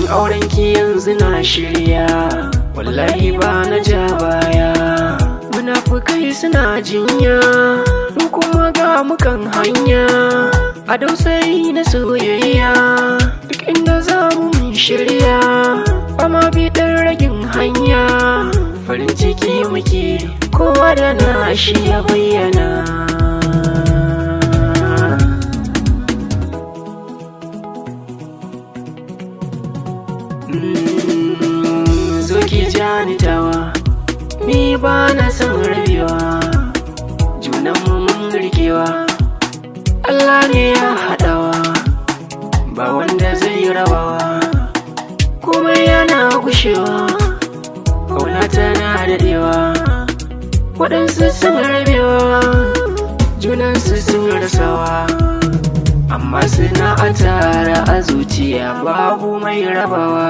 aurenki yanzu na shirya, wallahi ba na ja baya. Munafukai suna jinya, mu kuma ga mukan hanya, a dausayi na soyayya. Duk inda za mu shirya, amma biɗar ragin hanya. Farin ciki muke, kowa da na shi ya bayyana. Zo ki jani tawa, ni ba na son rabewa, junanmu mun rikewa, Allah ne ya haɗawa, ba wanda zai rabawa, komai yana gushewa, ƙauna tana daɗewa. Waɗansu sun rabewa, junansu sun rasawa, amma suna a tare a zuciya, babu mai rabawa.